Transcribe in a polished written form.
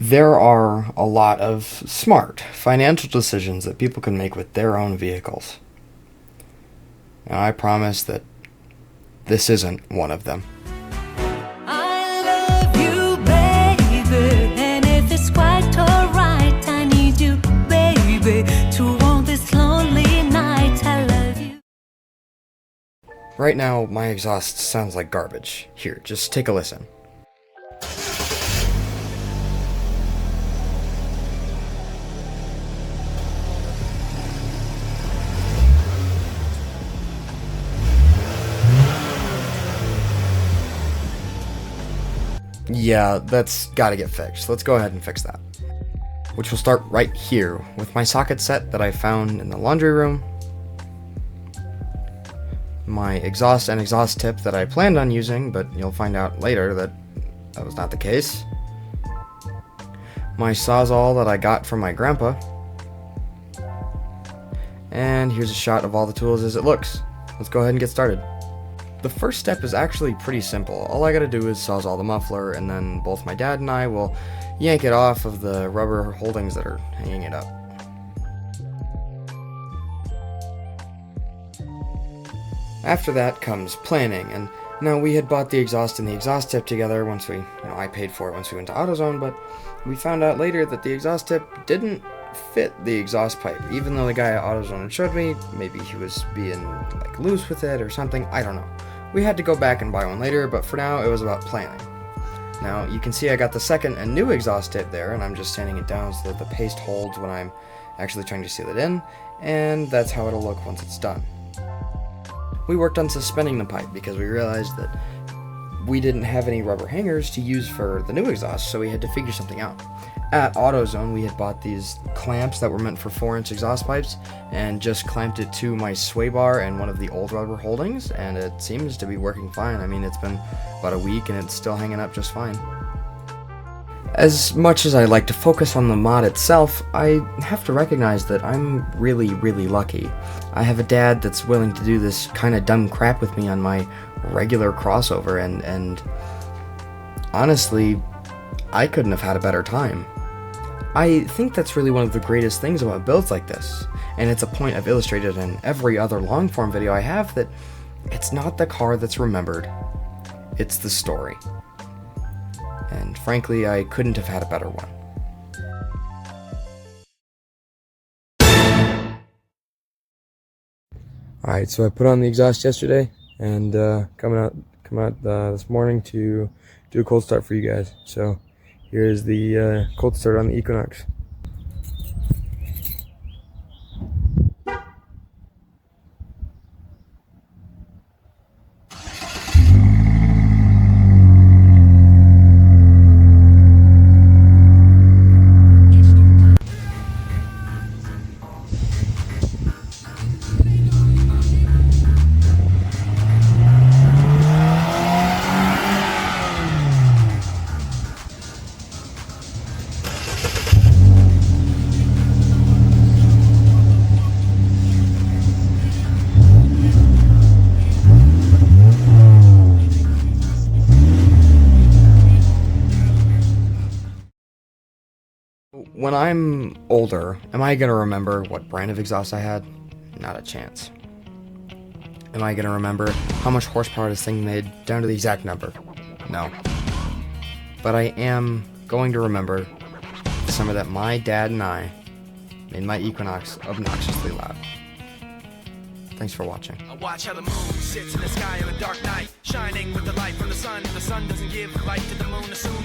There are a lot of smart financial decisions that people can make with their own vehicles. And I promise that this isn't one of them. I love you, baby, and if it's quite alright, I need you, baby, to want this lonely night. I love you. Right now, my exhaust sounds like garbage. Here, just take a listen. Yeah, that's gotta get fixed. Let's go ahead and fix that. Which will start right here with my socket set that I found in the laundry room, my exhaust and exhaust tip that I planned on using, but you'll find out later that that was not the case, my Sawzall that I got from my grandpa, and here's a shot of all the tools as it looks. Let's go ahead and get started. The first step is actually pretty simple. All I gotta do is Sawzall the muffler, and then both my dad and I will yank it off of the rubber holdings that are hanging it up. After that comes planning, and now we had bought the exhaust and the exhaust tip together once I paid for it once we went to AutoZone, but we found out later that the exhaust tip didn't fit the exhaust pipe, even though the guy at AutoZone had showed me. Maybe he was being loose with it or something, I don't know. We had to go back and buy one later, but for now it was about planning. Now you can see I got the second and new exhaust tip there, and I'm just sanding it down so that the paste holds when I'm actually trying to seal it in, and that's how it'll look once it's done. We worked on suspending the pipe because we realized that we didn't have any rubber hangers to use for the new exhaust, so we had to figure something out. At AutoZone, we had bought these clamps that were meant for 4-inch exhaust pipes and just clamped it to my sway bar and one of the old rubber holdings, and it seems to be working fine. I mean, it's been about a week and it's still hanging up just fine. As much as I like to focus on the mod itself, I have to recognize that I'm really, really lucky. I have a dad that's willing to do this kind of dumb crap with me on my regular crossover, and honestly, I couldn't have had a better time. I think that's really one of the greatest things about builds like this, and it's a point I've illustrated in every other long-form video I have, that it's not the car that's remembered, it's the story. And frankly, I couldn't have had a better one. Alright, so I put on the exhaust yesterday, and come out this morning to do a cold start for you guys. So here's the cold start on the Equinox. When I'm older, am I gonna remember what brand of exhaust I had? Not a chance. Am I gonna remember how much horsepower this thing made down to the exact number? No. But I am going to remember the summer that my dad and I made my Equinox obnoxiously loud. Thanks for watching. I watch how the moon sits in the sky on a dark night, shining with the light from the sun. The sun doesn't give light to the moon, assume